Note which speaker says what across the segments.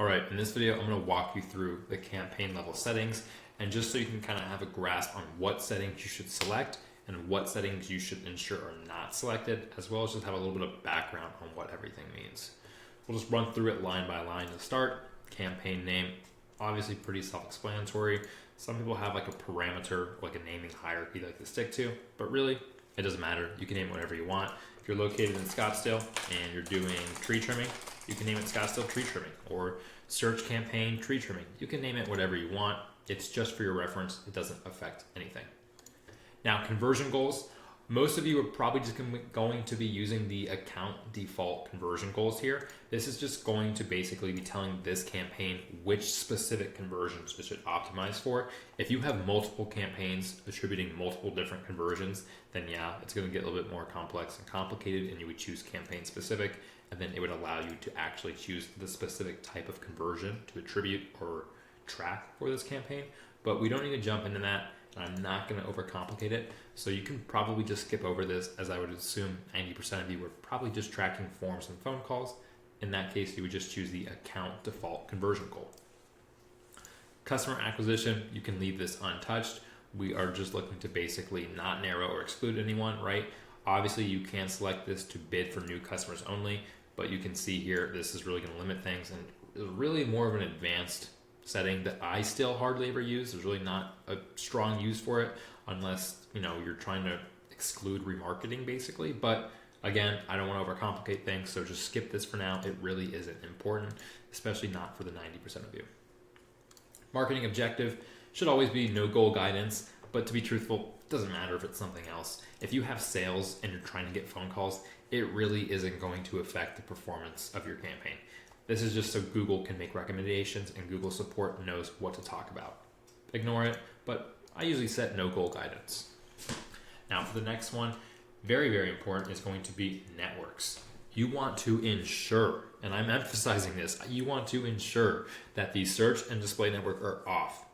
Speaker 1: All right, in this video, I'm gonna walk you through the campaign level settings, and just so you can kind of have a grasp on what settings you should select and what settings you should ensure are not selected, as well as just have a little bit of background on what everything means. We'll just run through it line by line to start. Campaign name, obviously pretty self-explanatory. Some people have like a parameter, like a naming hierarchy they like to stick to, but really, it doesn't matter. You can name it whatever you want. If you're located in Scottsdale and you're doing tree trimming, you can name it Scottsdale tree trimming, or search campaign tree trimming. You can name it whatever you want. It's just for your reference. It doesn't affect anything. Now, conversion goals. Most of you are probably just going to be using the account default conversion goals here. This is just going to basically be telling this campaign which specific conversions it should optimize for. If you have multiple campaigns attributing multiple different conversions, then yeah, it's going to get a little bit more complex and complicated, and you would choose campaign specific, and then it would allow you to actually choose the specific type of conversion to attribute or track for this campaign. But we don't need to jump into that. I'm not going to overcomplicate it, so you can probably just skip over this, as I would assume 90% of you were probably just tracking forms and phone calls. In that case, you would just choose the account default conversion goal. Customer acquisition, you can leave this untouched. We are just looking to basically not narrow or exclude anyone, right? Obviously, you can select this to bid for new customers only, but you can see here, this is really going to limit things, and really more of an advanced setting that I still hardly ever use. There's really not a strong use for it unless you're trying to exclude remarketing basically. But again, I don't want to overcomplicate things, so just skip this for now. It really isn't important, especially not for the 90% of you. Marketing objective should always be no goal guidance, but to be truthful, it doesn't matter if it's something else. If you have sales and you're trying to get phone calls, it really isn't going to affect the performance of your campaign. This is just so Google can make recommendations and Google support knows what to talk about. Ignore it, but I usually set no goal guidance. Now for the next one, very, very important, is going to be networks. You want to ensure, and I'm emphasizing this, you want to ensure that the search and display network are off.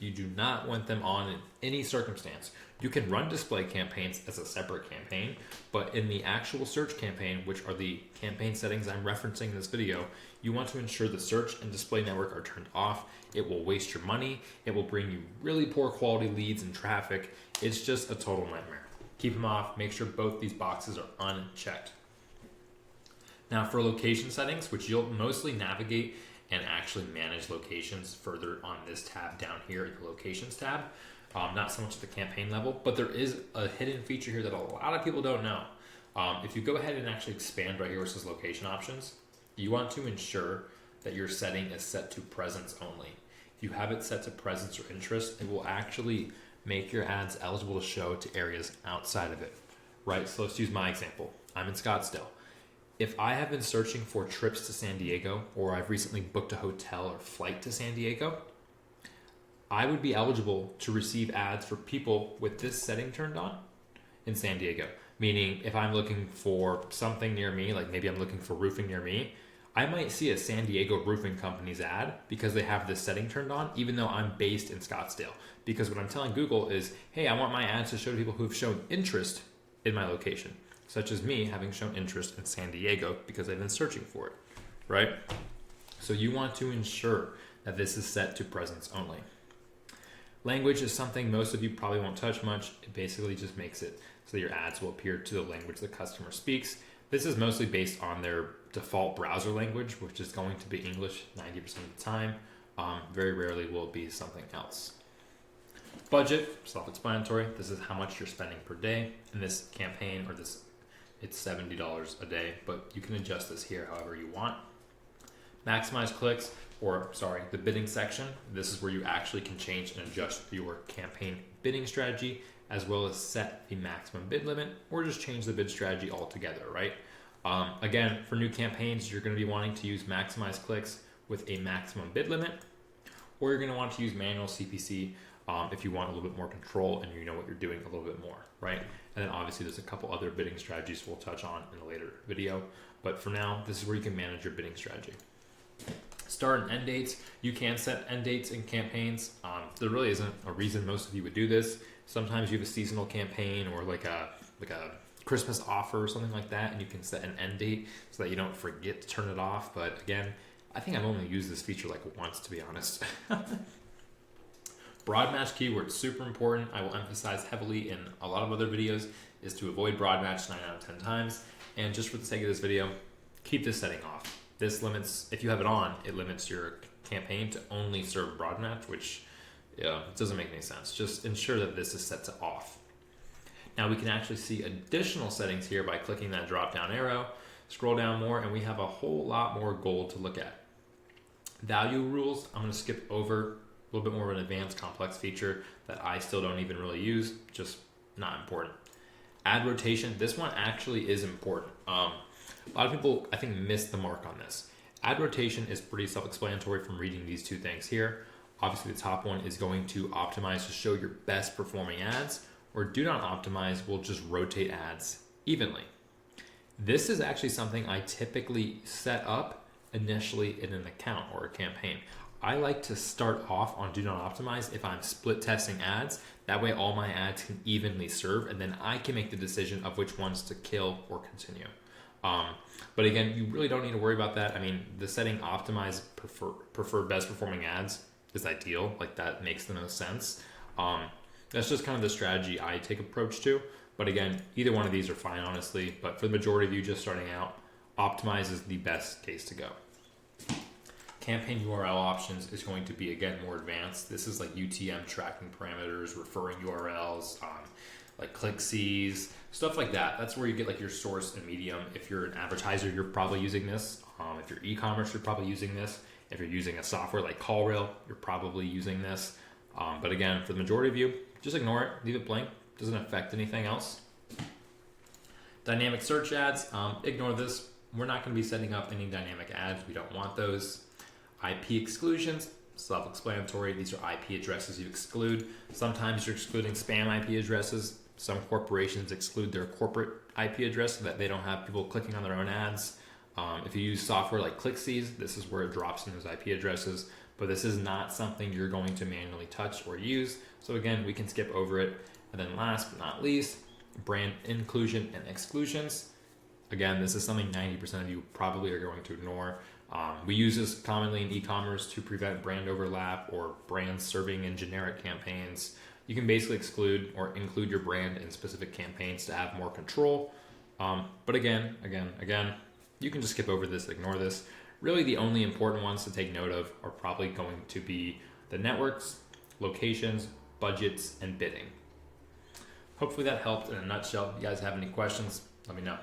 Speaker 1: You do not want them on in any circumstance. You can run display campaigns as a separate campaign, but in the actual search campaign, which are the campaign settings I'm referencing in this video, you want to ensure the search and display network are turned off. It will waste your money. It will bring you really poor quality leads and traffic. It's just a total nightmare. Keep them off. Make sure both these boxes are unchecked. Now for location settings, which you'll mostly navigate and actually manage locations further on this tab down here, the locations tab. Not so much at the campaign level, but there is a hidden feature here that a lot of people don't know. If you go ahead and actually expand right here where it says location options, you want to ensure that your setting is set to presence only. If you have it set to presence or interest, it will actually make your ads eligible to show to areas outside of it, right? So let's use my example. I'm in Scottsdale. If I have been searching for trips to San Diego, or I've recently booked a hotel or flight to San Diego, I would be eligible to receive ads for people with this setting turned on in San Diego. Meaning if I'm looking for something near me, like maybe I'm looking for roofing near me, I might see a San Diego roofing company's ad because they have this setting turned on, even though I'm based in Scottsdale. Because what I'm telling Google is, hey, I want my ads to show to people who've shown interest in my location, such as me having shown interest in San Diego because I've been searching for it, right? So you want to ensure that this is set to presence only. Language is something most of you probably won't touch much. It basically just makes it so your ads will appear to the language the customer speaks. This is mostly based on their default browser language, which is going to be English 90% of the time. Very rarely will it be something else. Budget, self-explanatory. This is how much you're spending per day. In this campaign, or this, it's $70 a day, but you can adjust this here however you want. Maximize clicks, the bidding section. This is where you actually can change and adjust your campaign bidding strategy, as well as set the maximum bid limit, or just change the bid strategy altogether, right? Again, for new campaigns, you're going to be wanting to use maximize clicks with a maximum bid limit, or you're going to want to use manual CPC if you want a little bit more control and you know what you're doing a little bit more, right? And then obviously there's a couple other bidding strategies we'll touch on in a later video, but for now, this is where you can manage your bidding strategy. Start and end dates. You can set end dates in campaigns. There really isn't a reason most of you would do this. Sometimes you have a seasonal campaign or like a Christmas offer or something like that, and you can set an end date so that you don't forget to turn it off. But again, I think I've only used this feature like once, to be honest. Broad match keyword, super important. I will emphasize heavily in a lot of other videos is to avoid broad match 9 out of 10 times. And just for the sake of this video, keep this setting off. This limits, if you have it on, it limits your campaign to only serve broad match, which it doesn't make any sense. Just ensure that this is set to off. Now we can actually see additional settings here by clicking that drop down arrow, scroll down more, and we have a whole lot more gold to look at. Value rules, I'm gonna skip over. A little bit more of an advanced complex feature that I still don't even really use, just not important. Ad rotation, this one actually is important. A lot of people, I think, miss the mark on this. Ad rotation is pretty self-explanatory from reading these two things here. Obviously the top one is going to optimize to show your best performing ads, or do not optimize will just rotate ads evenly. This is actually something I typically set up initially in an account or a campaign. I like to start off on do not optimize if I'm split testing ads. That way all my ads can evenly serve, and then I can make the decision of which ones to kill or continue. But again, you really don't need to worry about that. I mean, the setting optimize prefer best performing ads is ideal. Like that makes the most sense. That's just kind of the strategy I take approach to. But again, either one of these are fine, honestly. But for the majority of you just starting out, optimize is the best case to go. Campaign URL options is going to be, again, more advanced. This is like UTM tracking parameters, referring URLs, like ClickCs, stuff like that. That's where you get like your source and medium. If you're an advertiser, you're probably using this. If you're e-commerce, you're probably using this. If you're using a software like CallRail, you're probably using this. But again, for the majority of you, just ignore it, leave it blank. Doesn't affect anything else. Dynamic search ads, ignore this. We're not going to be setting up any dynamic ads. We don't want those. IP exclusions, self-explanatory. These are IP addresses you exclude. Sometimes you're excluding spam IP addresses. Some corporations exclude their corporate IP address so that they don't have people clicking on their own ads. If you use software like ClickCs, this is where it drops in those IP addresses, but this is not something you're going to manually touch or use. So again, we can skip over it. And then last but not least, brand inclusion and exclusions. Again, this is something 90% of you probably are going to ignore. We use this commonly in e-commerce to prevent brand overlap or brands serving in generic campaigns. You can basically exclude or include your brand in specific campaigns to have more control. But again, you can just skip over this, ignore this. Really, the only important ones to take note of are probably going to be the networks, locations, budgets, and bidding. Hopefully that helped in a nutshell. If you guys have any questions, let me know.